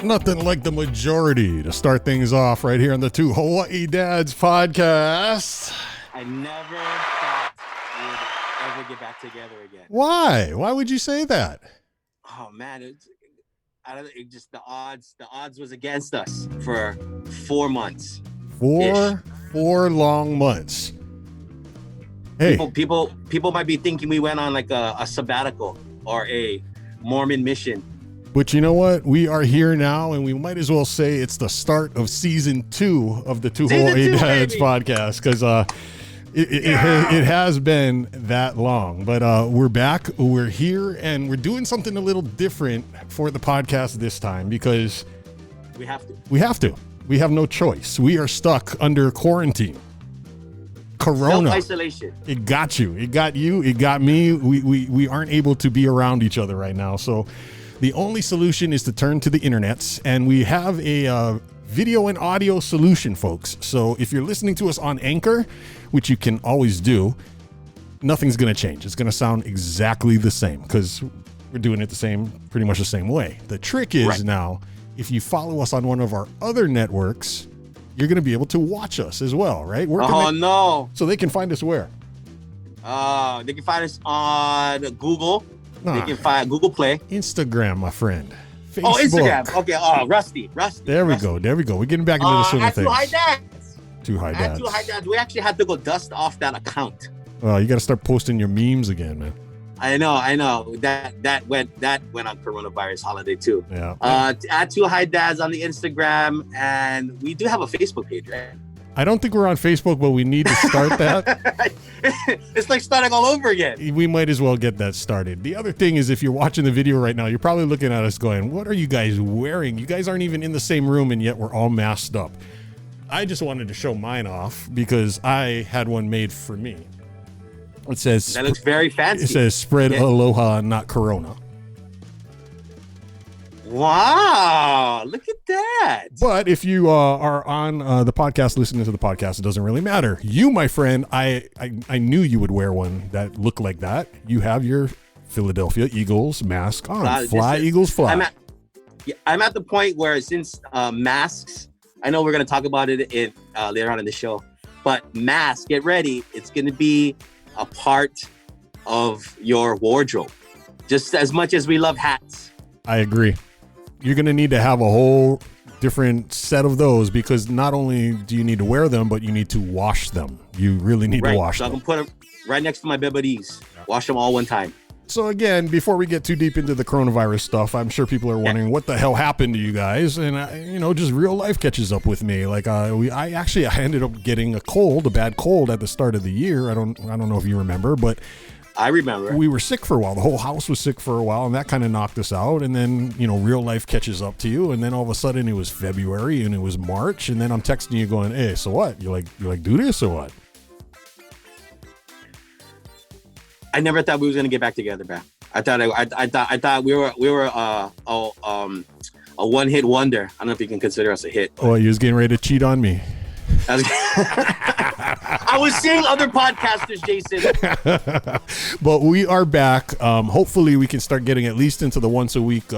Nothing like the majority to start things off right here on the Two Hawaii Dads podcast. I never thought we would ever get back together again. Why? Why would you say that? Oh man, it just the odds was against us for 4 months. Four long months. Hey, People might be thinking we went on like a sabbatical or a Mormon mission. but you know what? We are here now, and we might as well say it's the start of season 2 of the Two Hawaii Dads podcast, because it has been that long. But we're back, we're here, and we're doing something a little different for the podcast this time because We have to. We have no choice. We are stuck under quarantine. Corona. Self-isolation. It got you. It got you. It got me. We aren't able to be around each other right now. So the only solution is to turn to the internets, and we have a video and audio solution, folks. So if you're listening to us on Anchor, which you can always do, nothing's going to change. It's going to sound exactly the same because we're doing it pretty much the same way. The trick is now, if you follow us on one of our other networks, you're going to be able to watch us as well, right? No. So they can find us where? They can find us on Google. They can find Google Play. Instagram, my friend. Facebook. Oh, Instagram. Okay. Rusty. There we go. We're getting back into the swing of things. Two High Dads. Two High Dads. Two High Dads. We actually had to go dust off that account. Well, you got to start posting your memes again, man. I know. That went on coronavirus holiday too. Yeah. At Two High Dads on the Instagram, and we do have a Facebook page, right? I don't think we're on Facebook, but we need to start that. It's like starting all over again. We might as well get that started. The other thing is, if you're watching the video right now, you're probably looking at us going, what are you guys wearing? You guys aren't even in the same room, and yet we're all masked up. I just wanted to show mine off because I had one made for me. It says that looks very fancy. It says spread aloha, not corona. Wow, look at that. But if you are on the podcast, listening to the podcast, it doesn't really matter. You, my friend, I knew you would wear one that looked like that. You have your Philadelphia Eagles mask on. Fly, Eagles, fly. I'm at the point where since masks, I know we're going to talk about it later on in the show, but masks, get ready. It's going to be a part of your wardrobe, just as much as we love hats. I agree. You're going to need to have a whole different set of those because not only do you need to wear them, but you need to wash them. You really need to wash them. So I can put them right next to my bebedis. Wash them all one time. So again, before we get too deep into the coronavirus stuff, I'm sure people are wondering what the hell happened to you guys, and just real life catches up with me. Like I ended up getting a bad cold at the start of the year. I don't know if you remember, but I remember we were sick for a while. The whole house was sick for a while, and that kind of knocked us out. And then real life catches up to you, and then all of a sudden it was February and it was March, and then I'm texting you going, "Hey, so what? You like do this or what?" I never thought we was gonna get back together, man. I thought we were a one-hit wonder. I don't know if you can consider us a hit. Oh, you was getting ready to cheat on me. I was seeing other podcasters, Jason. But we are back. Hopefully we can start getting at least into the once a week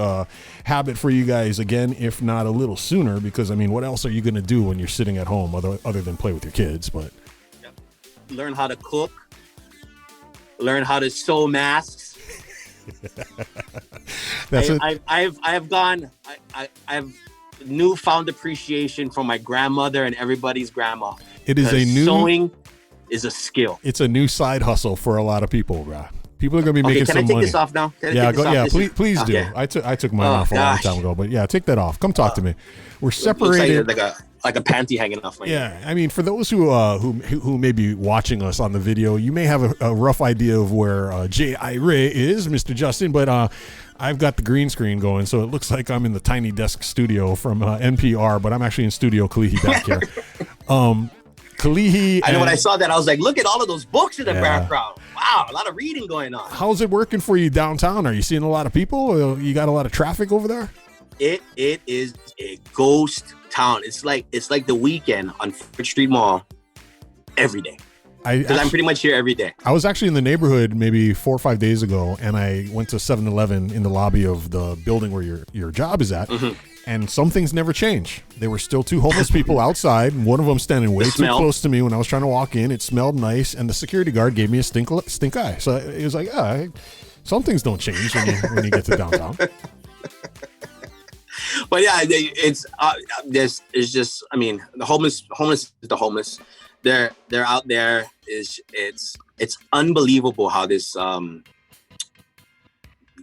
habit for you guys again, if not a little sooner, because what else are you going to do when you're sitting at home other than play with your kids? But learn how to cook, learn how to sew masks. I've newfound appreciation for my grandmother and everybody's grandma. Sewing is a skill. It's a new side hustle for a lot of people, bro. People are gonna be making some money. Can I take this off now? Please do. I took mine off a long time ago, but yeah, take that off. Come talk to me. We're separated. Like a panty hanging off my head. For those who may be watching us on the video, you may have a rough idea of where J.I. Ray is, Mr. Justin, but I've got the green screen going, so it looks like I'm in the Tiny Desk studio from NPR, but I'm actually in Studio Kalihi back here. Kalihi. I know when I saw that, I was like, look at all of those books in the background. Wow, a lot of reading going on. How's it working for you downtown? Are you seeing a lot of people? You got a lot of traffic over there? It is a ghost town. It's like the weekend on 4th Street Mall every day. Because I'm pretty much here every day. I was actually in the neighborhood maybe 4 or 5 days ago, and I went to 7-Eleven in the lobby of the building where your job is at. Mm-hmm. And some things never change. There were still two homeless people outside, and one of them standing way too close to me when I was trying to walk in. It smelled nice, and the security guard gave me a stink eye. So it was like, some things don't change when you get to downtown. But yeah, it's just, I mean, the homeless is the homeless. They're out there. It's unbelievable how this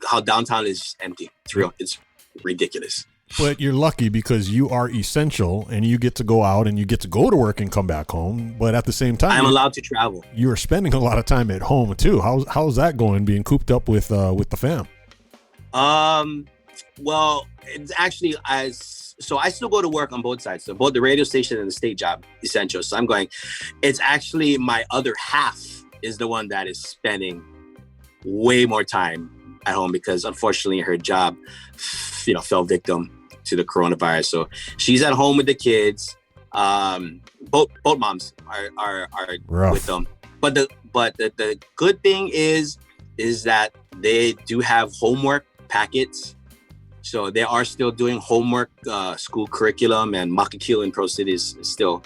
how downtown is empty. It's real. It's ridiculous. But you're lucky because you are essential and you get to go out and you get to go to work and come back home. But at the same time, I'm allowed to travel. You are spending a lot of time at home too. How's that going, being cooped up with the fam? Well, it's actually so I still go to work on both sides, so both the radio station and the state job, essential. So I'm going. It's actually my other half is the one that is spending way more time at home because unfortunately her job, fell victim to the coronavirus. So she's at home with the kids. Both moms are rough with them. But the good thing is that they do have homework packets. So they are still doing homework, school curriculum, and Makakil in Pro City is still,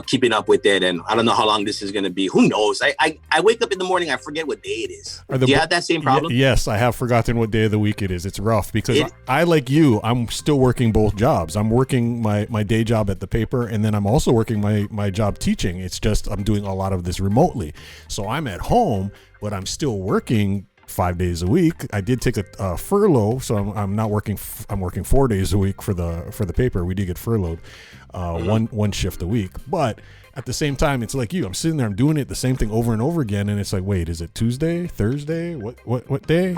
keeping up with it. And I don't know how long this is going to be. Who knows? I wake up in the morning, I forget what day it is. Do you have that same problem? Yes, I have forgotten what day of the week it is. It's rough because I like you, I'm still working both jobs. I'm working my day job at the paper, and then I'm also working my job teaching. It's just I'm doing a lot of this remotely. So I'm at home, but I'm still working 5 days a week. I did take a furlough, so I'm not working. I'm working 4 days a week for the paper. We did get furloughed, one shift a week. But at the same time, it's like you. I'm sitting there. I'm doing it the same thing over and over again, and it's like, wait, is it Tuesday, Thursday? What day?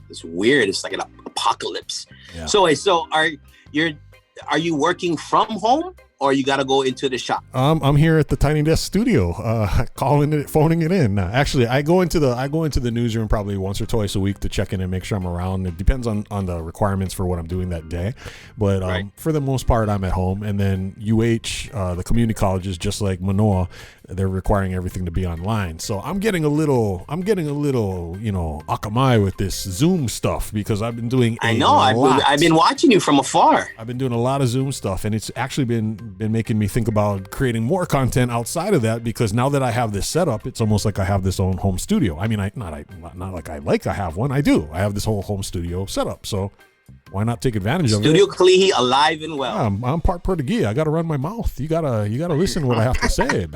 It's weird. It's like an apocalypse. Yeah. So are you working from home? Or you got to go into the shop? I'm here at the Tiny Desk studio, phoning it in. Actually, I go into the newsroom probably once or twice a week to check in and make sure I'm around. It depends on the requirements for what I'm doing that day, but right. For the most part, I'm at home. And then UH, the community colleges, just like Manoa, they're requiring everything to be online. So I'm getting a little, akamai with this Zoom stuff because I've been doing. I've been watching you from afar. I've been doing a lot of Zoom stuff, and it's actually been making me think about creating more content outside of that because now that I have this setup, it's almost like I have this own home studio. I mean, not like I have one. I do. I have this whole home studio setup. So why not take advantage of it? Studio Kalihi alive and well. Yeah, I'm part Portuguese. I got to run my mouth. You gotta listen to what I have to say.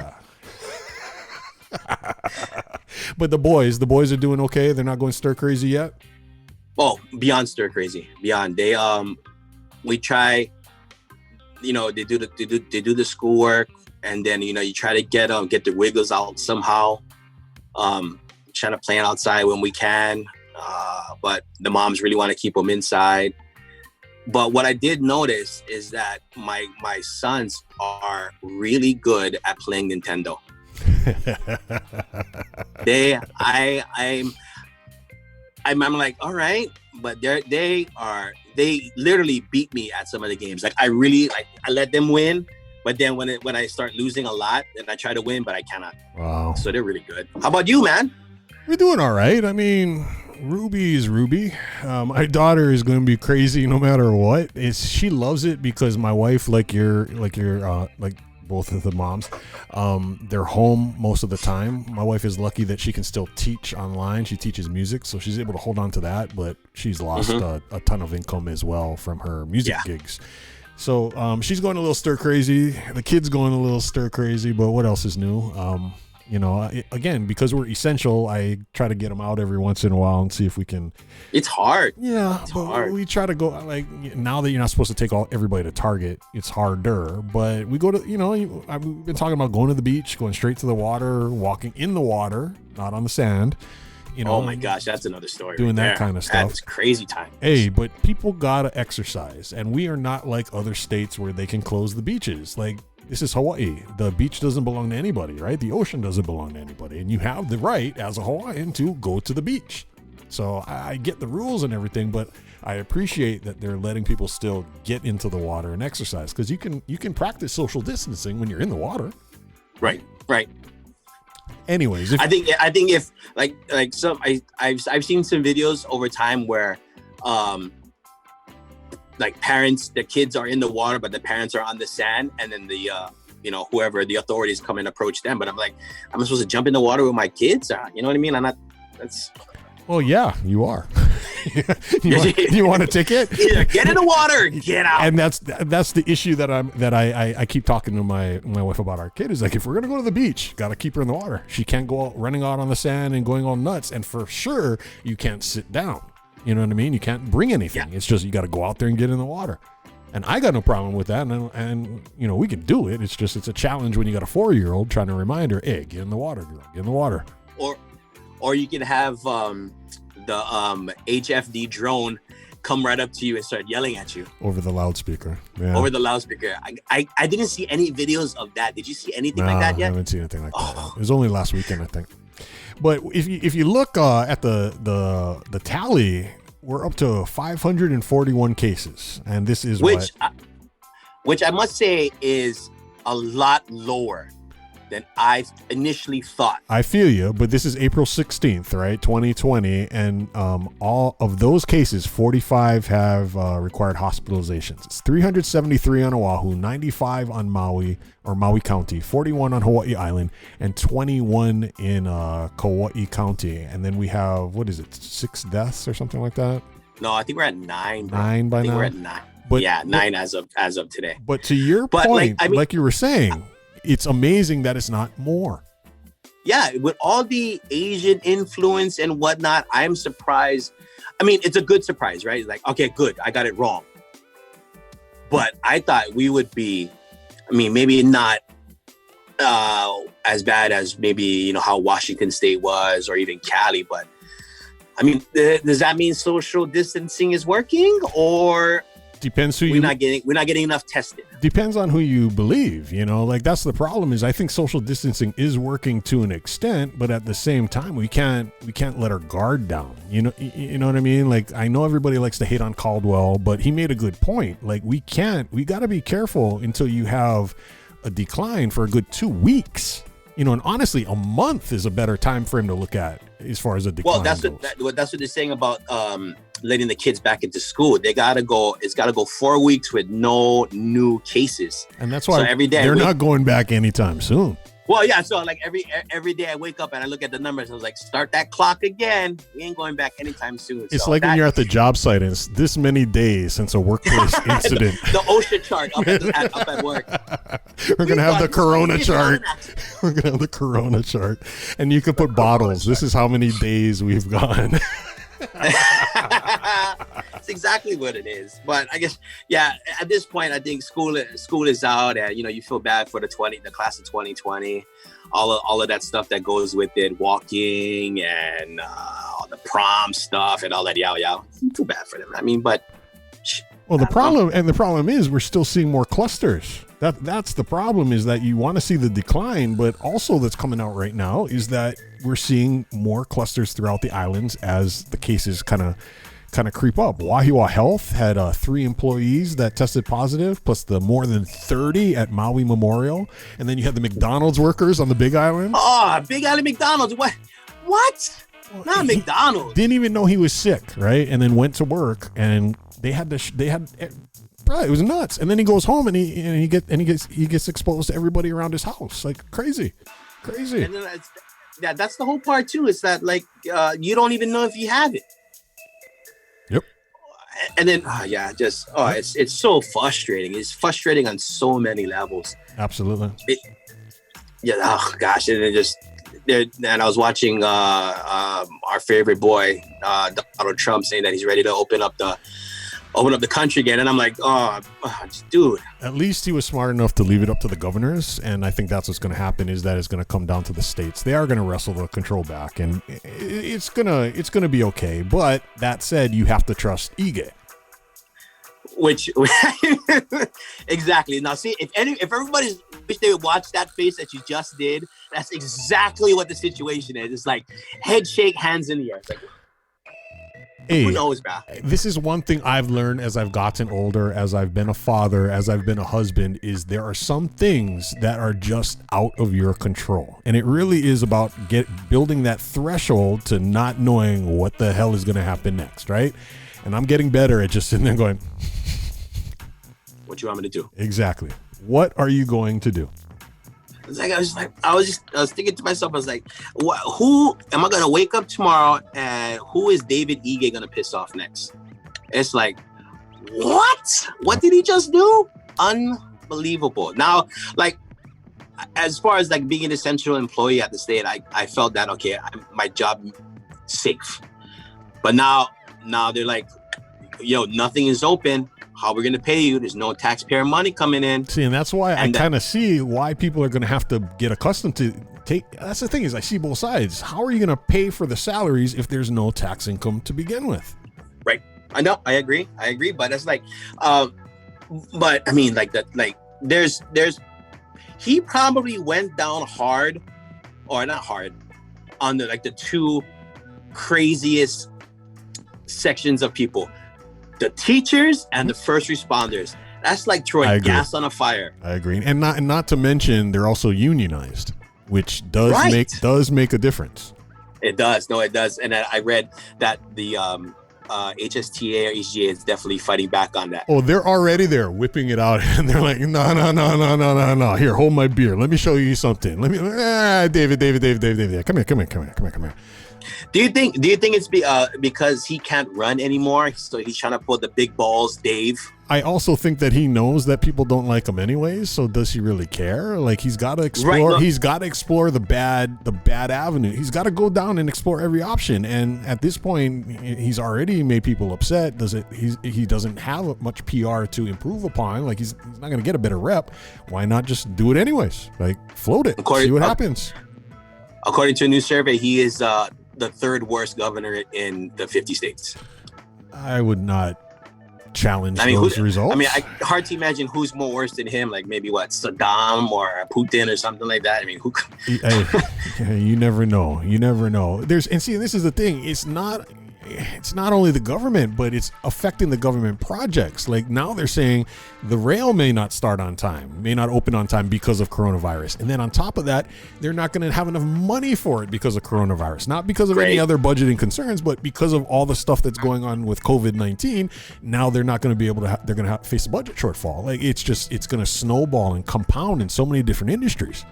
But the boys are doing okay. They're not going stir crazy yet. Oh, beyond stir crazy. Beyond. They we try. They do the schoolwork, and then you try to get the wiggles out somehow. Trying to play outside when we can, but the moms really want to keep them inside. But what I did notice is that my sons are really good at playing Nintendo. I'm like, all right, but they literally beat me at some of the games. Like I let them win, but then when I start losing a lot, then I try to win, but I cannot. Wow. So they're really good. How about you, man? We're doing all right. I mean, Ruby is Ruby. My daughter is going to be crazy no matter what. She loves it because my wife, like both of the moms, they're home most of the time. My wife is lucky that she can still teach online. She teaches music, so she's able to hold on to that, but she's lost a ton of income as well from her music gigs. So she's going a little stir crazy. The kid's going a little stir crazy, but what else is new? Again, because we're essential, I try to get them out every once in a while and see if we can. It's hard. Yeah, it's hard. We try to go, like, now that you're not supposed to take everybody to Target, it's harder. But we go to, I've been talking about going to the beach, going straight to the water, walking in the water, not on the sand. Oh my gosh, that's another story. Doing that kind of stuff. That's crazy time. Hey, but people gotta exercise, and we are not like other states where they can close the beaches. Like, this is Hawaii. The beach doesn't belong to anybody, right? The ocean doesn't belong to anybody. And you have the right as a Hawaiian to go to the beach. So I get the rules and everything, but I appreciate that they're letting people still get into the water and exercise, because you can practice social distancing when you're in the water. Right. Anyways, I think if I've seen some videos over time where like parents, the kids are in the water, but the parents are on the sand, and then the whoever the authorities come and approach them. But I'm like, I'm supposed to jump in the water with my kids? You know what I mean? I'm not. That's. Well, yeah, you are. you want a ticket? Either get in the water or get out. And that's the issue that I keep talking to my wife about. Our kid is like, if we're gonna go to the beach, gotta keep her in the water. She can't go out running out on the sand and going all nuts. And for sure, you can't sit down. You know what I mean? You can't bring anything. Yeah. It's just you got to go out there and get in the water. And I got no problem with that. And we can do it. It's just it's a challenge when you got a 4-year-old trying to remind her, hey, get in the water, girl, get in the water. Or you can have the HFD drone come right up to you and start yelling at you over the loudspeaker. Yeah. Over the loudspeaker. I didn't see any videos of that. Did you see anything like that yet? I haven't seen anything like that. It was only last weekend, I think. But if you look at the tally, we're up to 541 cases, and this is which I must say is a lot lower than I initially thought. I feel you, but this is April 16th, right, 2020, and all of those cases, 45 have required hospitalizations. It's 373 on Oahu, 95 on Maui or Maui County, 41 on Hawaii Island, and 21 in Kauai County. And then we have, 6 deaths or something like that? No, I think we're at 9. Bro. 9 by now? We're at 9. But, yeah, 9 as of today. But to your point, like you were saying, it's amazing that it's not more. Yeah, with all the Asian influence and whatnot, I'm surprised. I mean, it's a good surprise, right? Like, okay, good, I got it wrong. But I thought we would be, maybe not as bad as maybe, how Washington State was or even Cali. But, does that mean social distancing is working, or... Depends who we're not getting enough tested. Depends on who you believe, like that's the problem. Is I think social distancing is working to an extent, but at the same time we can't let our guard down. You know what I mean? Like, I know everybody likes to hate on Caldwell, but he made a good point. Like, we got to be careful until you have a decline for a good 2 weeks. And honestly, a month is a better time frame to look at as far as a decline. Well, that's what they're saying about letting the kids back into school. It's got to go 4 weeks with no new cases. And that's why every day they're not going back anytime soon. Well, yeah. So like every day I wake up and I look at the numbers. I was like, start that clock again. We ain't going back anytime soon. It's like when you're at the job site and it's this many days since a workplace incident. the OSHA chart up at work. We're going to have the Corona chart. We're going to have the Corona chart. And you can put bottles. This is how many days we've gone. That's exactly what it is. But I guess, yeah, at this point, I think school is out, and you feel bad for the class of 2020, all of that stuff that goes with it, walking and all the prom stuff and all that. Yeah, too bad for them. The problem is we're still seeing more clusters. That's the problem, is that you want to see the decline, but also that's coming out right now is that we're seeing more clusters throughout the islands as the cases kind of creep up. Wahiawa Health had 3 employees that tested positive, plus the more than 30 at Maui Memorial, and then you had the McDonald's workers on the Big Island. Oh, Big Island McDonald's. What? Not McDonald's. Didn't even know he was sick, right? And then went to work, and they had bro, it was nuts. And then he goes home and he gets exposed to everybody around his house, like crazy. And then that's the whole part too. Is that like you don't even know if you have it. Yep. And then it's so frustrating. It's frustrating on so many levels. Absolutely. Oh gosh, and I was watching our favorite boy Donald Trump saying that he's ready to open up the country again, and I'm like, dude. At least he was smart enough to leave it up to the governors, and I think that's what's going to happen. Is that it's going to come down to the states. They are going to wrestle the control back, and it's gonna be okay. But that said, you have to trust Ige. Which exactly. Now, see, if everybody wish they would watch that face that you just did, that's exactly what the situation is. It's like head shake, hands in the air. It's like, hey, who knows, bro? This is one thing I've learned as I've gotten older, as I've been a father, as I've been a husband, is there are some things that are just out of your control. And it really is about building that threshold to not knowing what the hell is going to happen next, right? And I'm getting better at just sitting there going, What you want me to do? Exactly. What are you going to do? I was thinking to myself, I was like, who am I gonna wake up tomorrow and who is David Ige gonna piss off next? It's like, what did he just do? Unbelievable. Now, like, as far as like being an essential employee at the state, I felt that, okay, my job safe. But now they're like, nothing is open. How we're going to pay you? There's no taxpayer money coming in. See, and that's why I kind of see why people are going to have to get accustomed to that's the thing is I see both sides. How are you going to pay for the salaries if there's no tax income to begin with? Right. I know. I agree. But it's like, but I mean, like that, like there's, he probably went down hard or not hard on the two craziest sections of people. The teachers and the first responders. That's like throwing gas on a fire. I agree. And not to mention they're also unionized, which does make a difference. It does. No, it does. And I read that the HSTA or HGA is definitely fighting back on that. Oh, they're already there whipping it out. And they're like, no. Here, hold my beer. Let me show you something. David. Come here. Do you think it's because he can't run anymore, so he's trying to pull the big balls, Dave? I also think that he knows that people don't like him anyways. So does he really care? Like he's got to explore. Right, no. He's got to explore the bad avenue. He's got to go down and explore every option. And at this point, he's already made people upset. He doesn't have much PR to improve upon. Like he's not going to get a better rep. Why not just do it anyways? Like float it, see what happens. According to a new survey, he is the third worst governor in the 50 states. I would not challenge those results. I mean, hard to imagine who's more worse than him. Like maybe Saddam or Putin or something like that. I mean, who? You never know. This is the thing. It's not only the government, but it's affecting the government projects. Like now they're saying the rail may not start on time, may not open on time because of coronavirus. And then on top of that, they're not going to have enough money for it because of coronavirus, not because of any other budgeting concerns, but because of all the stuff that's going on with COVID-19. Now they're not going to be able to, they're going to face a budget shortfall. Like it's going to snowball and compound in so many different industries.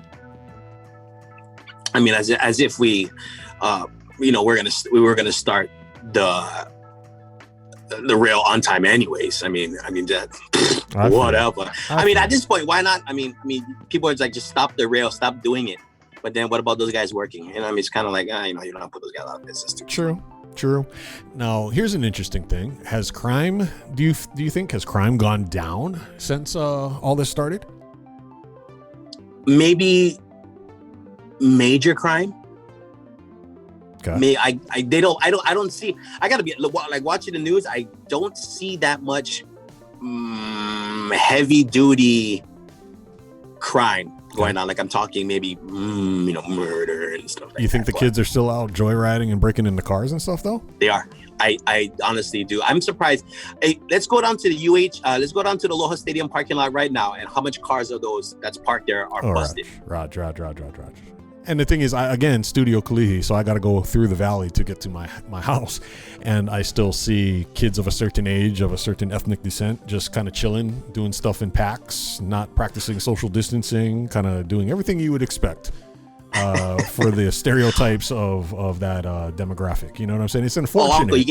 I mean, as if we were going to start the rail on time anyways. I mean that whatever. I mean, at this point, why not? I mean people are like, just stop the rail, stop doing it. But then what about those guys working? And I mean, it's kind of like, you don't put those guys out of business too. True. Now here's an interesting thing. Has crime, do you think has crime gone down since all this started? Maybe major crime. Okay. I don't see. I gotta be like watching the news. I don't see that much heavy duty crime going on. Like I'm talking maybe murder and stuff. You think the kids are still out joyriding and breaking into cars and stuff though? They are. I honestly do. I'm surprised. Hey, let's go down to the let's go down to the Aloha Stadium parking lot right now, and how much cars are those that's parked there are busted? Roger. And the thing is, Studio Kalihi, so I got to go through the valley to get to my house. And I still see kids of a certain age, of a certain ethnic descent, just kind of chilling, doing stuff in packs, not practicing social distancing, kind of doing everything you would expect for the stereotypes of that demographic. You know what I'm saying? It's unfortunate. Oh, Uncle, you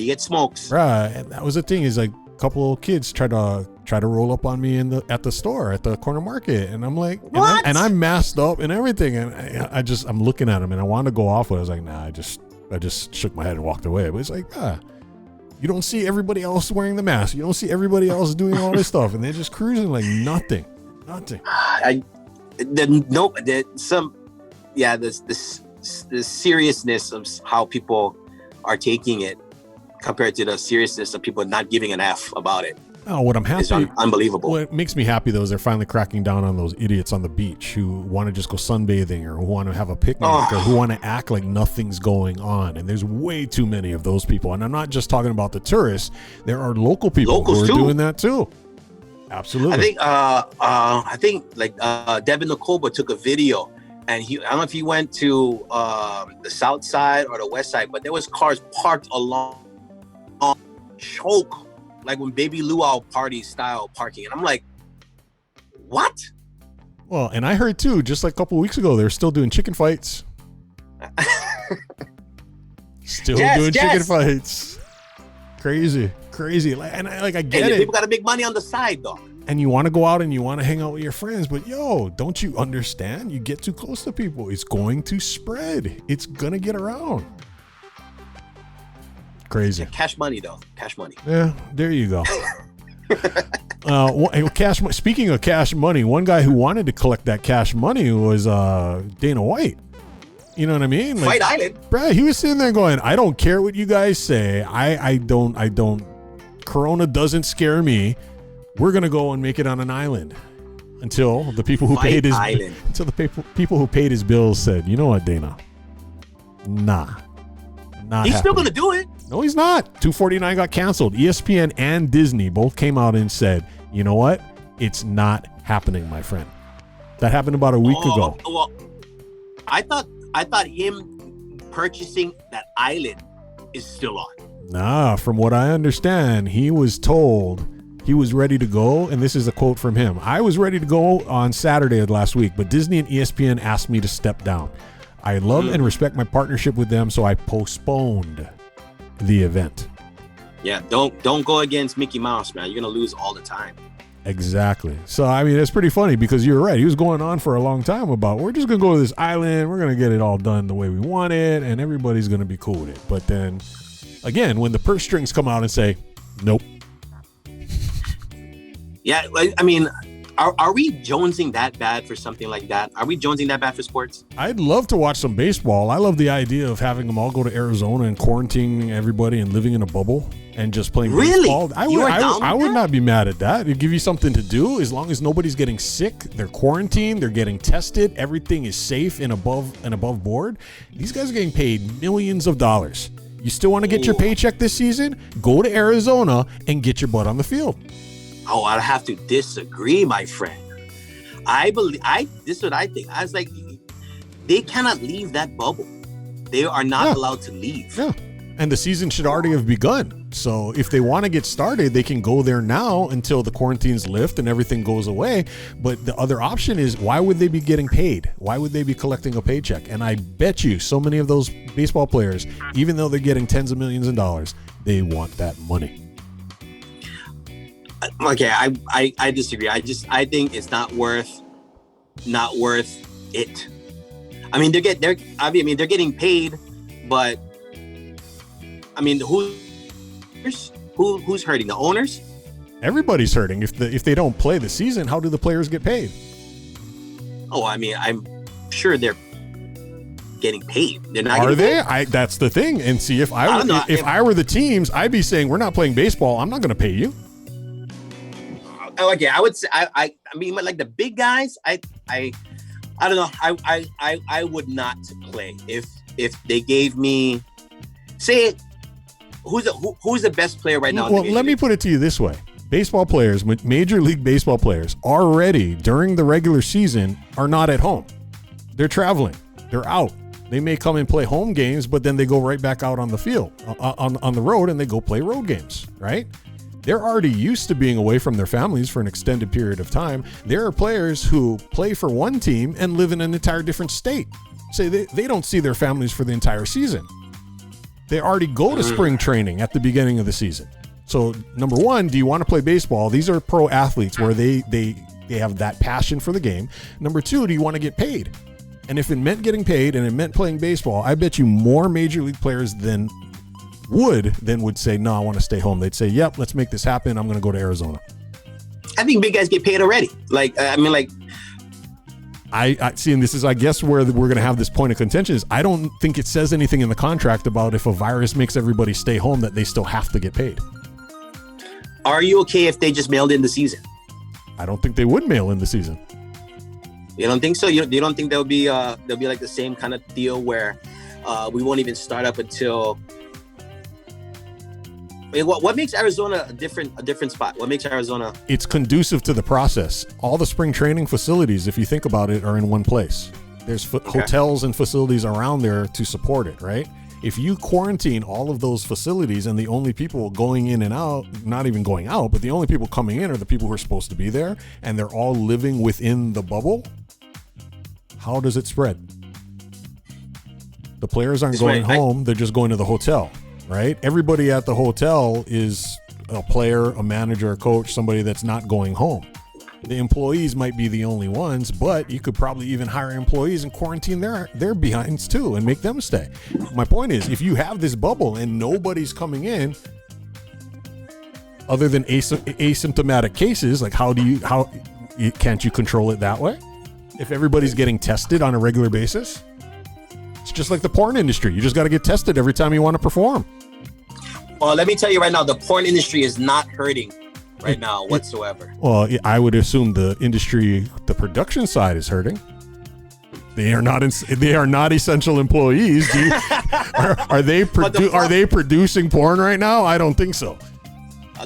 get smokes, Right. And that was the thing is like, couple of kids try to roll up on me at the store at the corner market, and I'm like, and I'm masked up and everything, and I'm looking at them and I wanted to go off, but I was like, nah, I just shook my head and walked away. But it's like, you don't see everybody else wearing the mask, you don't see everybody else doing all this stuff, and they're just cruising like nothing. The seriousness of how people are taking it compared to the seriousness of people not giving an F about it. Oh, what I'm happy is unbelievable. What makes me happy though is they're finally cracking down on those idiots on the beach who want to just go sunbathing or who want to have a picnic or who want to act like nothing's going on. And there's way too many of those people. And I'm not just talking about the tourists. There are local people who are doing that too. Absolutely. I think Devin Nakoba took a video, and I don't know if he went to the south side or the west side, but there was cars parked along choke like when Baby Luau party style parking, and I'm like, what? Well, and I heard too, just like a couple of weeks ago, they're still doing chicken fights. Still doing chicken fights. Crazy. And I get it. People got to make money on the side, though. And you want to go out and you want to hang out with your friends, but don't you understand? You get too close to people, it's going to spread. It's gonna get around. Crazy. Yeah, cash money, though. Cash money. Yeah, there you go. Speaking of cash money, one guy who wanted to collect that cash money was Dana White. You know what I mean? Fight Island. Brad, he was sitting there going, I don't care what you guys say. I don't. Corona doesn't scare me. We're gonna go and make it on an island until the people who paid his people who paid his bills said, you know what, Dana? Nah. He's still gonna do it. No, he's not. 249 got canceled. ESPN and Disney both came out and said, you know what? It's not happening, my friend. That happened about a week ago. Well, I thought him purchasing that island is still on. Nah, from what I understand, he was told he was ready to go, and this is a quote from him. I was ready to go on Saturday of last week, but Disney and ESPN asked me to step down. I love and respect my partnership with them, so I postponed the event. Yeah, don't go against Mickey Mouse, man. You're gonna lose all the time. Exactly. So I mean, it's pretty funny because you're right. He was going on for a long time about we're just gonna go to this island, we're gonna get it all done the way we want it, and everybody's gonna be cool with it. But then again, when the purse strings come out and say, nope. Yeah, I mean, are we jonesing that bad for something like that? Are we jonesing that bad for sports? I'd love to watch some baseball. I love the idea of having them all go to Arizona and quarantining everybody and living in a bubble and just playing baseball. I would not be mad at that. It'd give you something to do as long as nobody's getting sick. They're quarantined. They're getting tested. Everything is safe and above board. These guys are getting paid millions of dollars. You still want to get your paycheck this season? Go to Arizona and get your butt on the field. Oh, I'd have to disagree, my friend. This is what I think. I was like, they cannot leave that bubble. They are not allowed to leave. Yeah. And the season should already have begun. So if they want to get started, they can go there now until the quarantines lift and everything goes away. But the other option is, why would they be getting paid? Why would they be collecting a paycheck? And I bet you so many of those baseball players, even though they're getting tens of millions of dollars, they want that money. Okay, I disagree. I think it's not worth it. I mean, they're getting paid, but I mean, who's hurting? The owners? Everybody's hurting. If they don't play the season, how do the players get paid? Oh, I mean, I'm sure they're getting paid. They're not. Are they? That's the thing. And see, if I were the teams, I'd be saying, we're not playing baseball. I'm not going to pay you. Okay, I would say I mean, like the big guys, I don't know. I would not play if they gave me, say, who's the best player right now? Well, let me put it to you this way: baseball players, Major League Baseball players, already during the regular season are not at home. They're traveling. They're out. They may come and play home games, but then they go right back out on the field, on the road, and they go play road games, right? They're already used to being away from their families for an extended period of time. There are players who play for one team and live in an entire different state. Say they don't see their families for the entire season. They already go to spring training at the beginning of the season. So number one, do you want to play baseball? These are pro athletes where they have that passion for the game. Number two, do you want to get paid? And if it meant getting paid and it meant playing baseball, I bet you more major league players would say, no, I want to stay home. They'd say, yep, let's make this happen. I'm going to go to Arizona. I think big guys get paid already. I see, and this is, I guess, where we're going to have this point of contention is I don't think it says anything in the contract about if a virus makes everybody stay home that they still have to get paid. Are you okay if they just mailed in the season? I don't think they would mail in the season. You don't think so? You don't think there'll be like the same kind of deal where we won't even start up until? I mean, what makes Arizona a different spot? What makes Arizona? It's conducive to the process. All the spring training facilities, if you think about it, are in one place. There's hotels and facilities around there to support it, right? If you quarantine all of those facilities and the only people going in and out, not even going out, but the only people coming in are the people who are supposed to be there, and they're all living within the bubble, how does it spread? The players aren't going home. They're just going to the hotel, right? Everybody at the hotel is a player, a manager, a coach, somebody that's not going home. The employees might be the only ones, but you could probably even hire employees and quarantine their behinds too and make them stay. My point is, if you have this bubble and nobody's coming in other than asymptomatic cases, like can't you control it that way? If everybody's getting tested on a regular basis, it's just like the porn industry. You just got to get tested every time you want to perform. Well, let me tell you right now, the porn industry is not hurting right now whatsoever. Well, I would assume the industry, the production side is hurting. They are not essential employees. Are they producing porn right now? I don't think so.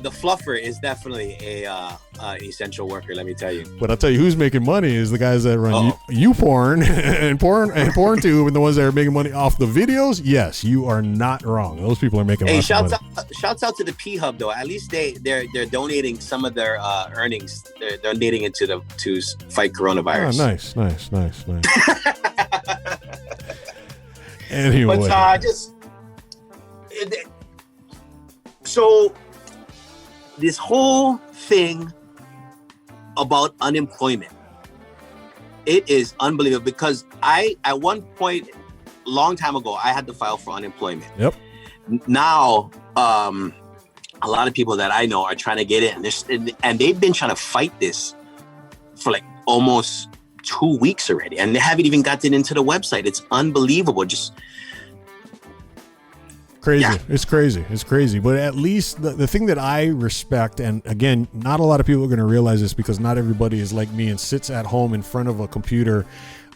The fluffer is definitely a essential worker, let me tell you. But I'll tell you who's making money is the guys that run YouPorn and PornTube, and the ones that are making money off the videos. Yes, you are not wrong. Those people are making money. Shouts out to the P Hub though. At least they're donating some of their earnings. They're donating it to fight coronavirus. Oh, nice. Anyway, but so this whole thing about unemployment, it is unbelievable because at one point, long time ago, I had to file for unemployment. Yep. Now, a lot of people that I know are trying to get in, and they've been trying to fight this for like almost 2 weeks already, and they haven't even gotten into the website. It's unbelievable. Just crazy. Yeah. It's crazy. But at least the thing that I respect, and again, not a lot of people are going to realize this because not everybody is like me and sits at home in front of a computer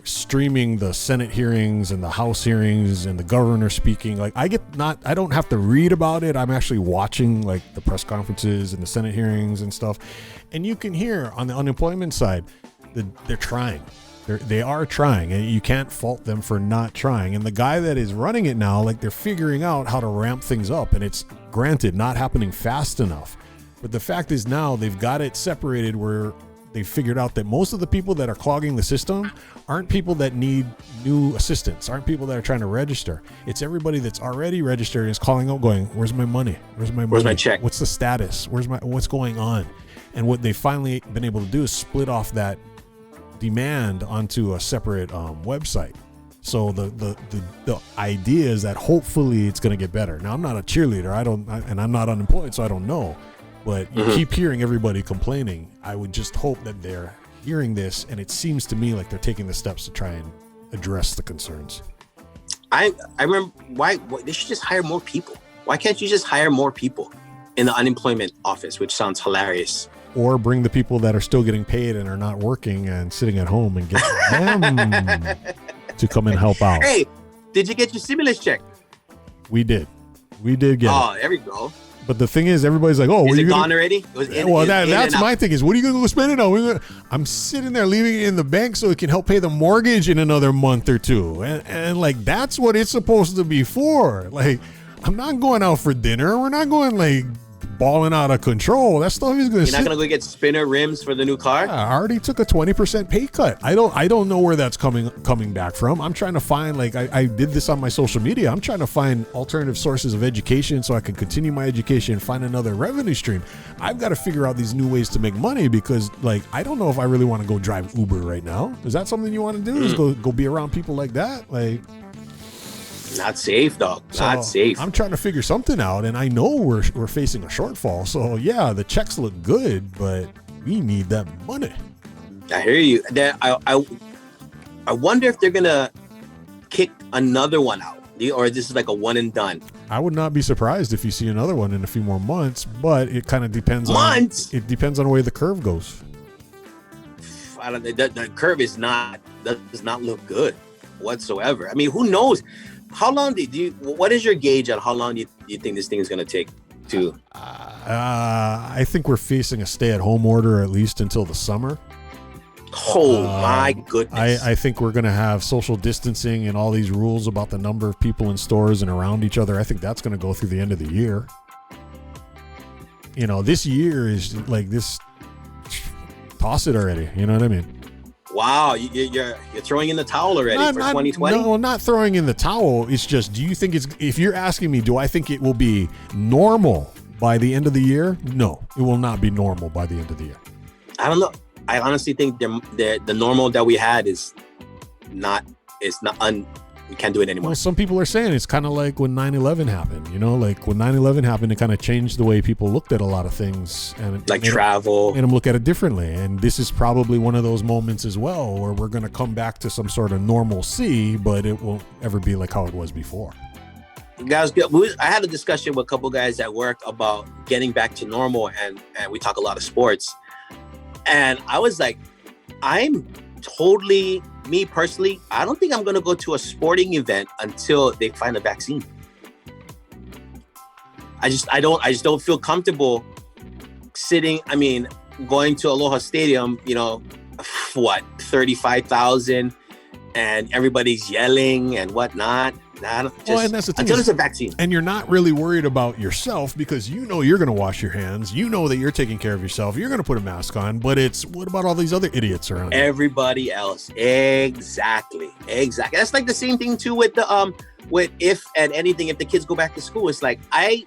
streaming the Senate hearings and the House hearings and the governor speaking. Like I don't have to read about it. I'm actually watching like the press conferences and the Senate hearings and stuff. And you can hear on the unemployment side that they're trying. They are trying, and you can't fault them for not trying. And the guy that is running it now, like they're figuring out how to ramp things up, and it's granted not happening fast enough. But the fact is now they've got it separated where they figured out that most of the people that are clogging the system aren't people that need new assistance, aren't people that are trying to register. It's everybody that's already registered and is calling out going, where's my money? Where's my check? What's the status? What's going on? And what they've finally been able to do is split off that demand onto a separate website. So the idea is that hopefully it's going to get better. Now I'm not a cheerleader. And I'm not unemployed, so I don't know. But you keep hearing everybody complaining. I would just hope that they're hearing this, and it seems to me like they're taking the steps to try and address the concerns. I remember why they should just hire more people. Why can't you just hire more people in the unemployment office, which sounds hilarious? Or bring the people that are still getting paid and are not working and sitting at home and get them to come and help out. Hey, did you get your stimulus check? We did get it. Oh, there we go. But the thing is, everybody's like, "Oh, is it gone already?" That's my thing. Is what are you going to go spend it on? I'm sitting there leaving it in the bank so it can help pay the mortgage in another month or two, and like that's what it's supposed to be for. Like, I'm not going out for dinner. We're not going like balling out of control. That stuff is going to. You're not going to go get spinner rims for the new car? I already took a 20% pay cut. I don't know where that's coming back from. I'm trying to find, like, I did this on my social media. I'm trying to find alternative sources of education so I can continue my education and find another revenue stream. I've got to figure out these new ways to make money because, like, I don't know if I really want to go drive Uber right now. Is that something you want to do? Is go be around people like that? Like, not safe, dog. Not safe. I'm trying to figure something out, and I know we're facing a shortfall. So yeah, the checks look good, but we need that money. I hear you. I wonder if they're gonna kick another one out, or this is like a one and done. I would not be surprised if you see another one in a few more months, but it kind of depends it depends on the way the curve goes. I don't. The curve does not look good whatsoever. I mean, who knows? How long what is your gauge on how long do you think this thing is going to take to? I think we're facing a stay-at-home order at least until the summer. Oh my goodness. I think we're going to have social distancing and all these rules about the number of people in stores and around each other. I think that's going to go through the end of the year. You know, this year is like this. Toss it already. You know what I mean? Wow, you're throwing in the towel already for 2020? No, not throwing in the towel. It's just, do you think if you're asking me, do I think it will be normal by the end of the year? No, it will not be normal by the end of the year. I don't know. I honestly think the normal that we had is not, we can't do it anymore. Well, some people are saying it's kind of like when 9/11 happened, you know, like when 9/11 happened, it kind of changed the way people looked at a lot of things, and like travel, made them look at it differently. And this is probably one of those moments as well where we're going to come back to some sort of normalcy, but it won't ever be like how it was before. Guys, I had a discussion with a couple guys at work about getting back to normal, and we talk a lot of sports. And I was like, me personally, I don't think I'm going to go to a sporting event until they find a vaccine. I just don't feel comfortable going to Aloha Stadium, you know, 35,000 and everybody's yelling and whatnot. And that's the thing, until there's a vaccine. And you're not really worried about yourself because you know you're going to wash your hands. You know that you're taking care of yourself. You're going to put a mask on. But what about all these other idiots around you? Everybody else. Exactly. That's like the same thing too with the if the kids go back to school. It's like my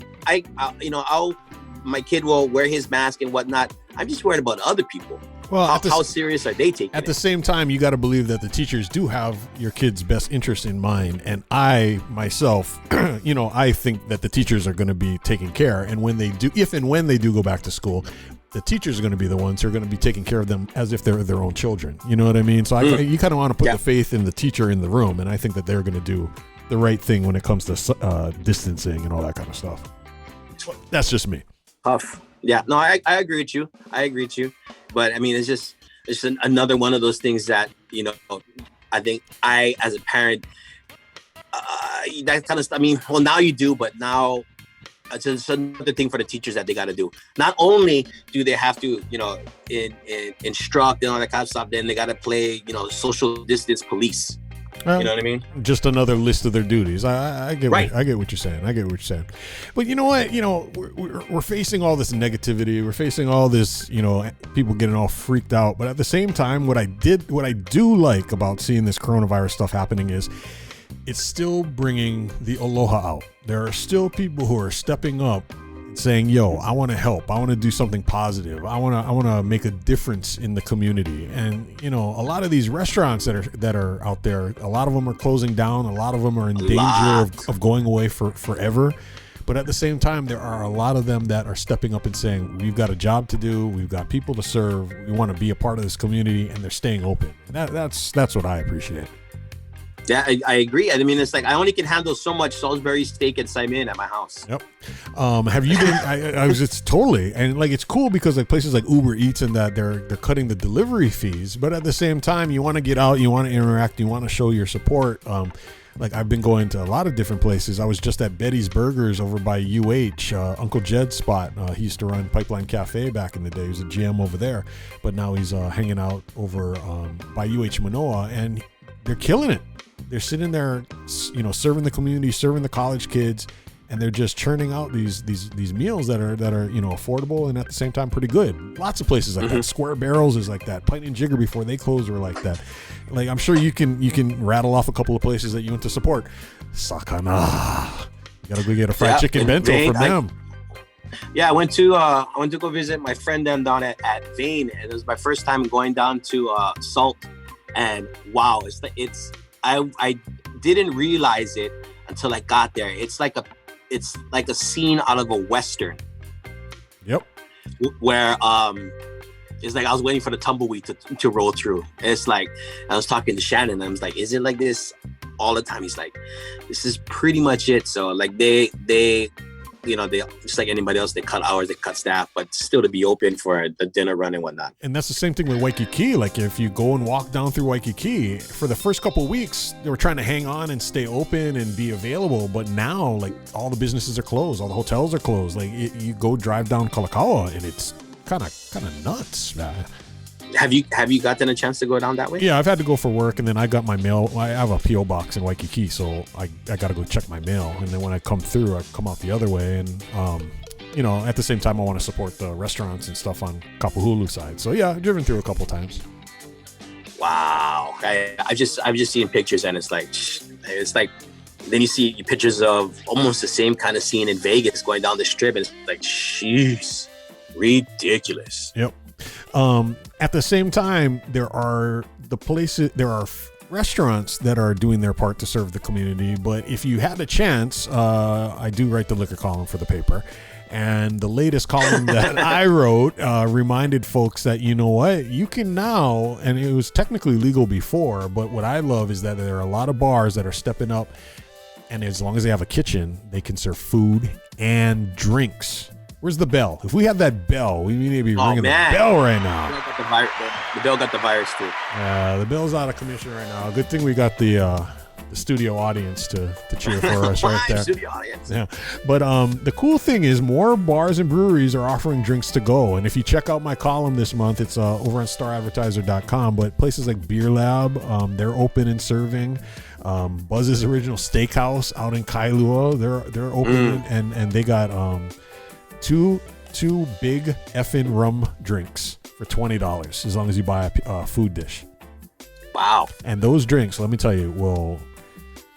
kid will wear his mask and whatnot. I'm just worried about other people. Well, how serious are they taking it? At the same time, you got to believe that the teachers do have your kids' best interest in mind. And I, myself, I think that the teachers are going to be taking care. And when they do go back to school, the teachers are going to be the ones who are going to be taking care of them as if they're their own children. You know what I mean? So you kind of want to put the faith in the teacher in the room. And I think that they're going to do the right thing when it comes to distancing and all that kind of stuff. That's just me. Tough. Yeah, no, I agree with you. But I mean, it's just another one of those things that, you know, I think as a parent, that kind of stuff. I mean, well, now you do, but now it's just another thing for the teachers that they got to do. Not only do they have to, you know, instruct and all that kind of stuff, then they got to play, you know, social distance police. You know what I mean? Just another list of their duties. I get what you're saying. But you know what? You know, we're facing all this negativity. We're facing all this, you know, people getting all freaked out. But at the same time, what I do like about seeing this coronavirus stuff happening is it's still bringing the aloha out. There are still people who are stepping up saying, yo, I want to help. I want to do something positive. I want to make a difference in the community. And, you know, a lot of these restaurants that are out there, a lot of them are closing down. A lot of them are in danger of going away forever. But at the same time, there are a lot of them that are stepping up and saying, we've got a job to do. We've got people to serve. We want to be a part of this community, and they're staying open. And that's what I appreciate. Yeah, I agree. I mean, it's like I only can handle so much Salisbury steak and Saimin at my house. Yep. Have you been? It's totally, and like it's cool because like places like Uber Eats and that they're cutting the delivery fees, but at the same time, you want to get out, you want to interact, you want to show your support. Like I've been going to a lot of different places. I was just at Betty's Burgers over by UH, Uncle Jed's spot. He used to run Pipeline Cafe back in the day. He was a GM over there, but now he's hanging out over by UH Manoa, and they're killing it. They're sitting there, you know, serving the community, serving the college kids, and they're just churning out these meals that are you know, affordable and at the same time pretty good. Lots of places like that. Square Barrels is like that. Pint and Jigger before they closed were like that. Like I'm sure you can rattle off a couple of places that you went to support. Sakana, you gotta go get a fried chicken bento from them. Yeah, I went to go visit my friend down at Vane, and it was my first time going down to Salt, and wow, I didn't realize it until I got there. It's like a scene out of a Western. Yep. Where it's like I was waiting for the tumbleweed to roll through. And it's like I was talking to Shannon, and I was like, "Is it like this all the time?" He's like, "This is pretty much it." So like they you know, they just like anybody else, they cut hours, they cut staff, but still to be open for the dinner run and whatnot. And that's the same thing with Waikiki. Like if you go and walk down through Waikiki, for the first couple of weeks, they were trying to hang on and stay open and be available. But now, like all the businesses are closed, all the hotels are closed. Like you go drive down Kalakaua, and it's kind of nuts. Have you gotten a chance to go down that way? Yeah, I've had to go for work, and then I got my mail. I have a PO box in Waikiki, so I got to go check my mail, and then when I come through, I come out the other way, and at the same time, I want to support the restaurants and stuff on Kapahulu side. So yeah, I've driven through a couple times. Wow, I've just seen pictures, and it's like then you see pictures of almost the same kind of scene in Vegas going down the strip, and it's like, jeez, ridiculous. Yep. At the same time, there are restaurants that are doing their part to serve the community. But if you had a chance, I do write the liquor column for the paper. And the latest column that I wrote reminded folks that, you know what, you can now, and it was technically legal before, but what I love is that there are a lot of bars that are stepping up, and as long as they have a kitchen, they can serve food and drinks. Where's the bell? If we had that bell, we need to be ringing the bell right now. The bell got the virus too. The bell's out of commission right now. Good thing we got the studio audience to cheer for us right there. Studio audience. Yeah, but the cool thing is more bars and breweries are offering drinks to go. And if you check out my column this month, it's over on staradvertiser.com. But places like Beer Lab, they're open and serving. Buzz's Original Steakhouse out in Kailua, they're open and they got two big effing rum drinks for $20 as long as you buy a food dish. Wow. And those drinks, let me tell you,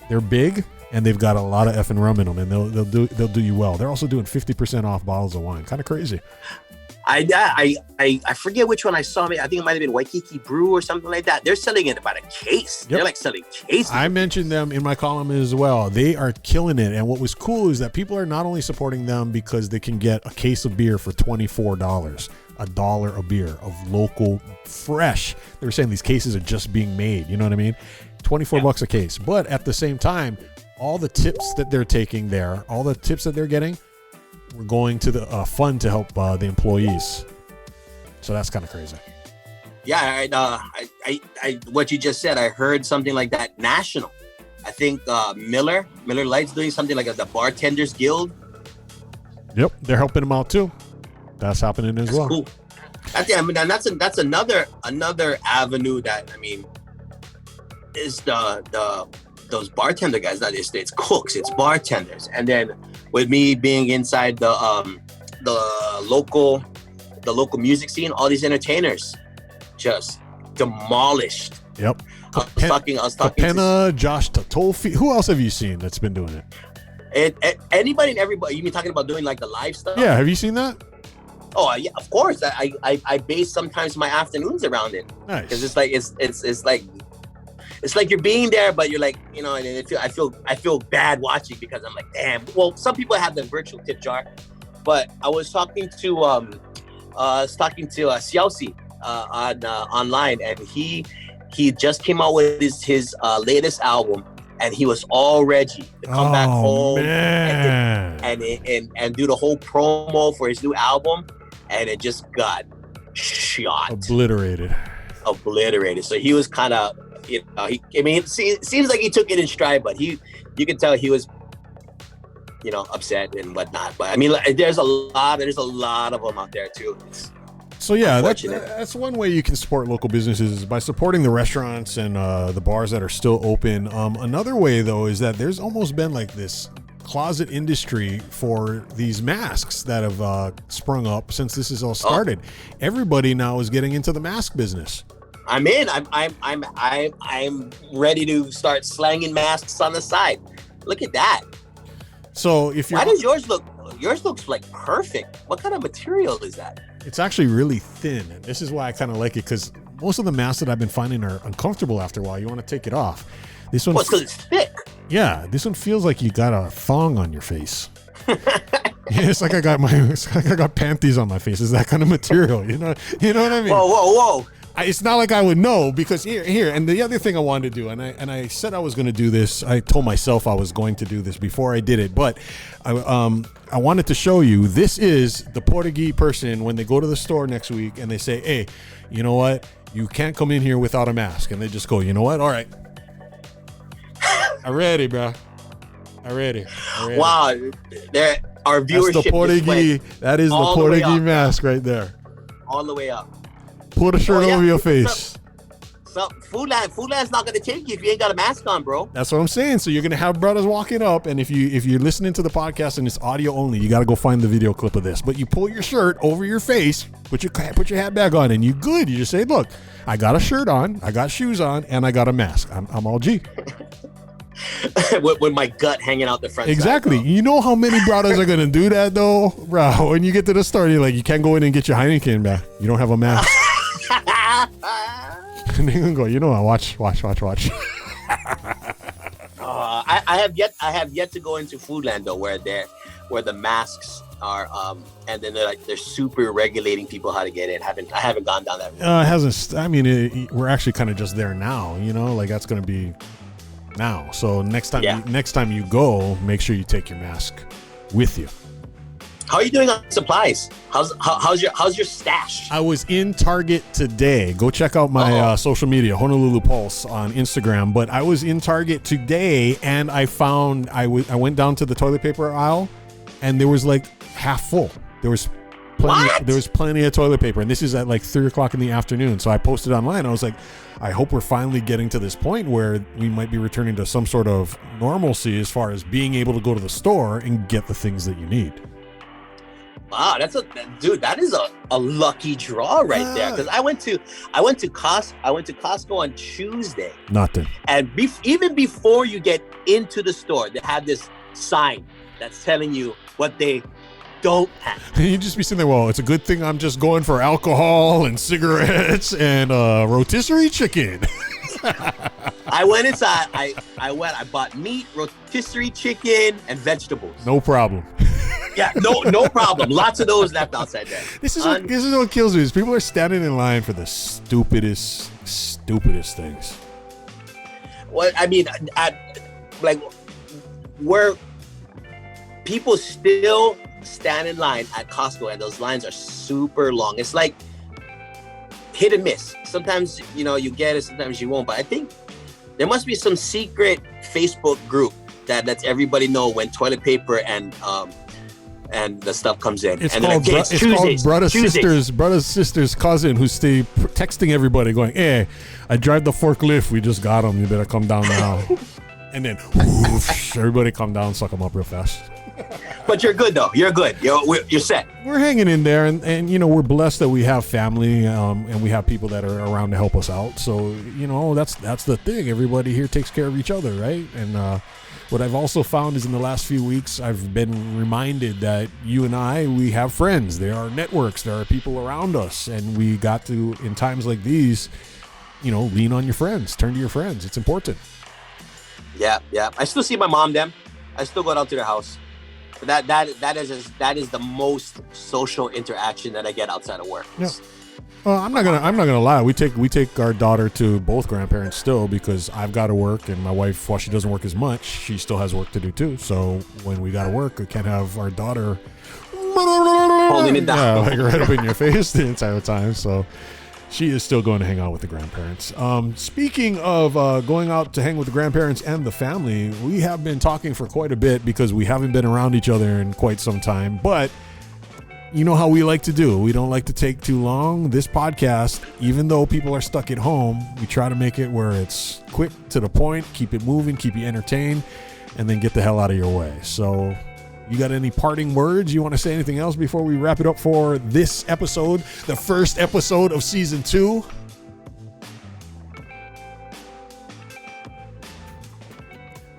they're big and they've got a lot of effing rum in them, and they'll do you well. They're also doing 50% off bottles of wine. Kind of crazy. I forget which one I saw. I think it might have been Waikiki Brew or something like that. They're selling it about a case. Yep. They're like selling cases. I mentioned them in my column as well. They are killing it. And what was cool is that people are not only supporting them because they can get a case of beer for $24, $1 a beer of local fresh. They were saying these cases are just being made. You know what I mean? $24 a case. But at the same time, all the tips that they're taking there, all the tips that they're getting, we're going to the fund to help the employees. So that's kind of crazy. Yeah, I what you just said, I heard something like that national. I think Miller Lite's doing something like the Bartenders Guild. Yep, they're helping them out too. That's happening as well. Cool. That's another avenue that is those bartender guys. That is, it's cooks, it's bartenders, and then with me being inside the local music scene, all these entertainers just demolished. Yep. I was talking Capenna, Josh Tatolfi. Who else have you seen that's been doing it? Anybody and everybody. You mean talking about doing like the live stuff? Yeah. Have you seen that? Oh yeah, of course. I base sometimes my afternoons around it. Nice. Because it's like you're being there, but you're like, and I feel bad watching because I'm like, damn. Well, some people have the virtual tip jar, but I was talking to Xiaoxi online, and he just came out with his latest album, and he was all ready to come back home and do the whole promo for his new album, and it just got shot, obliterated. So he was kind of. It seems like he took it in stride, but you can tell he was, upset and whatnot. But there's a lot of them out there too. So yeah, that's one way you can support local businesses is by supporting the restaurants and the bars that are still open. Another way though is that there's almost been like this closet industry for these masks that have sprung up since this has all started. Everybody now is getting into the mask business. I'm in. I'm ready to start slanging masks on the side. Look at that. So why does yours look? Yours looks like perfect. What kind of material is that? It's actually really thin. And this is why I kind of like it, because most of the masks that I've been finding are uncomfortable after a while. You want to take it off. This one, it's because it's thick. Yeah, this one feels like you got a thong on your face. It's like I got panties on my face. It's that kind of material. You know what I mean? Whoa. It's not like I would know, because here, and the other thing I wanted to do, and I said I was going to do this. I told myself I was going to do this before I did it, but I wanted to show you. This is the Portuguese person when they go to the store next week and they say, "Hey, you know what? You can't come in here without a mask," and they just go, "You know what? All right, I'm ready, bro. I'm ready." Wow, our viewership. That's the Portuguese. That is the Portuguese mask right there. All the way up. Put a shirt over your face. So Foodland's not gonna take you if you ain't got a mask on, bro. That's what I'm saying. So you're gonna have brothers walking up, and if you're listening to the podcast and it's audio only, you got to go find the video clip of this. But you pull your shirt over your face, put your hat back on, and you good. You just say, "Look, I got a shirt on, I got shoes on, and I got a mask. I'm all G." with my gut hanging out the front. Exactly. Side, you know how many brothers are gonna do that though, bro? When you get to the store, you're like, you can't go in and get your Heineken back. You don't have a mask. And they're gonna go, you know what? Watch. I have yet to go into Foodland though, where the masks are, and then they're super regulating people how to get in. I haven't gone down that road. It hasn't. I mean, we're actually kind of just there now. You know, like that's gonna be now. So next time you go, make sure you take your mask with you. How are you doing on supplies? How's your stash? I was in Target today. Go check out my social media, Honolulu Pulse on Instagram. But I was in Target today, and I found I went down to the toilet paper aisle, and there was like half full. There was plenty of toilet paper, and this is at like 3:00 in the afternoon. So I posted online. I was like, I hope we're finally getting to this point where we might be returning to some sort of normalcy as far as being able to go to the store and get the things that you need. Wow, that is a lucky draw right there. Because I went to Costco on Tuesday. Nothing. And even before you get into the store, they have this sign that's telling you what they don't have. You just be sitting there. Well, it's a good thing I'm just going for alcohol and cigarettes and rotisserie chicken. I went inside. I bought meat, rotisserie chicken, and vegetables. No problem. Yeah, no problem. Lots of those left outside there. This is what kills me. Is people are standing in line for the stupidest things. Well, I mean, where people still stand in line at Costco, and those lines are super long. It's like hit and miss. Sometimes you get it, sometimes you won't. But I think there must be some secret Facebook group that lets everybody know when toilet paper and the stuff comes in. It's and called brother sister's cousin who stay texting everybody going, "Hey, I drive the forklift. We just got him. You better come down now." And then whoosh, everybody come down, suck them up real fast. But you're good though. You're good. You're set. We're hanging in there, and we're blessed that we have family, and we have people that are around to help us out. So that's the thing. Everybody here takes care of each other, right? And what I've also found is in the last few weeks, I've been reminded that you and we have friends. There are networks. There are people around us, and we got to, in times like these, lean on your friends. Turn to your friends. It's important. Yeah. I still see my mom. I still go down to their house. But that is the most social interaction that I get outside of work. Yeah. Well, I'm not gonna lie. We take our daughter to both grandparents still because I've got to work, and my wife, while she doesn't work as much, she still has work to do too. So when we got to work, we can't have our daughter holding it down, right up in your face the entire time. So she is still going to hang out with the grandparents. Speaking of going out to hang with the grandparents and the family, we have been talking for quite a bit because we haven't been around each other in quite some time. But you know how we like to do. We don't like to take too long. This podcast, even though people are stuck at home, we try to make it where it's quick, to the point, keep it moving, keep you entertained, and then get the hell out of your way. So you got any parting words? You want to say anything else before we wrap it up for this episode, the first episode of season 2?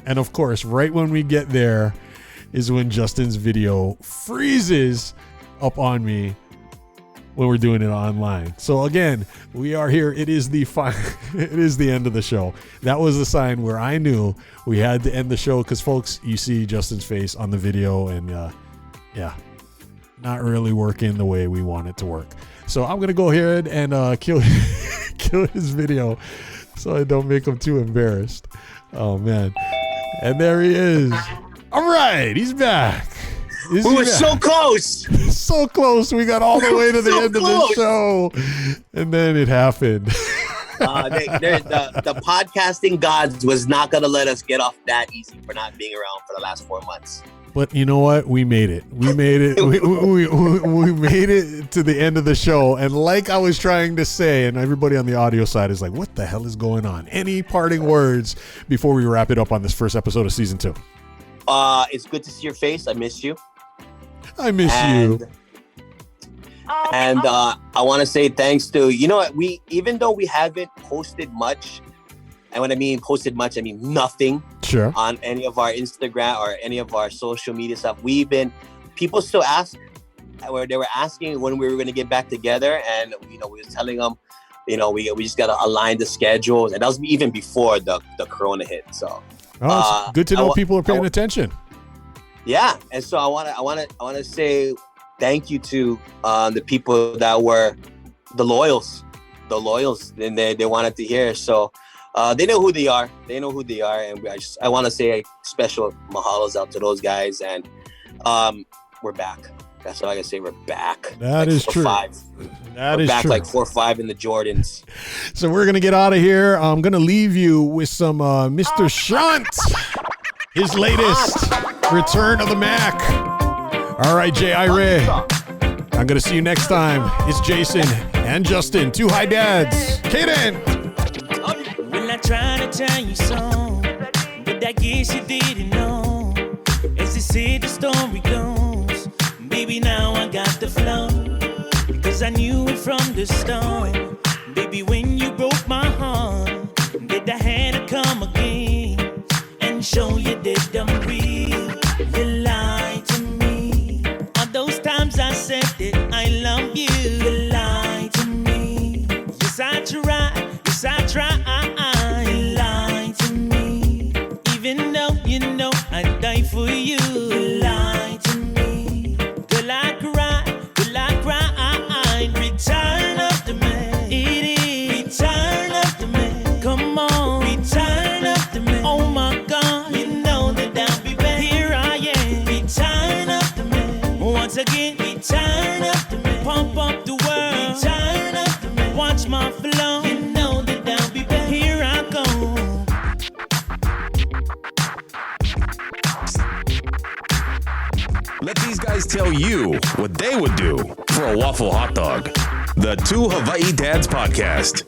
And of course, right when we get there is when Justin's video freezes up on me when we're doing it online. So again, we are here. It is the end of the show. That was the sign where I knew we had to end the show because, folks, you see Justin's face on the video, and not really working the way we want it to work. So I'm gonna go ahead and kill his video so I don't make him too embarrassed. Oh man, and there he is. All right, he's back. We were so close. So close. We got all the way to the end of the show. And then it happened. The podcasting gods was not going to let us get off that easy for not being around for the last 4 months. But you know what? We made it. We made it. We made it to the end of the show. And like I was trying to say, and everybody on the audio side is like, what the hell is going on? Any parting words before we wrap it up on this first episode of season 2? It's good to see your face. I miss you. I miss you. And I want to say thanks to, you know what, even though we haven't posted much, and when I mean posted much, I mean nothing on any of our Instagram or any of our social media stuff. People still ask, where they were asking when we were going to get back together. And, we were telling them, we just got to align the schedules. And that was even before the Corona hit. So it's good to know people are paying attention. Yeah. And so I want to say thank you to the people that were the loyals, and they wanted to hear. So they know who they are. And I want to say a special mahalos out to those guys. And we're back. That's all I can say. We're back. That is true. We're back true. like 4-5 in the Jordans. So we're going to get out of here. I'm going to leave you with some Mr. Shunt. His latest Return of the Mac. All right, Jay Ire. I'm going to see you next time. It's Jason and Justin, 2 high dads. Kaden. Well, I try to tell you so, but I guess you didn't know. As they say, the story goes, baby, now I got the flow. Because I knew it from the start. Baby, when you broke my heart, that I had to come again and show you that I'm real. You lied to me. All those times I said that I love you. You lied to me. Yes, I tried. Yes, I tried. You lied to me. Even though you know I'd die for you. You lied to me. Girl, I cried. Return of the man. It is return of the man. Come on, return of the man. Oh my God, you know that I'll be back. Here I am, return of the man. Once again, return of the man. Pump up the world, return of the man. Watch my flow, you know that I'll be back. Here I go. Let these guys tell you what they would do for a waffle hot dog. The 2 Hawaii Dads Podcast.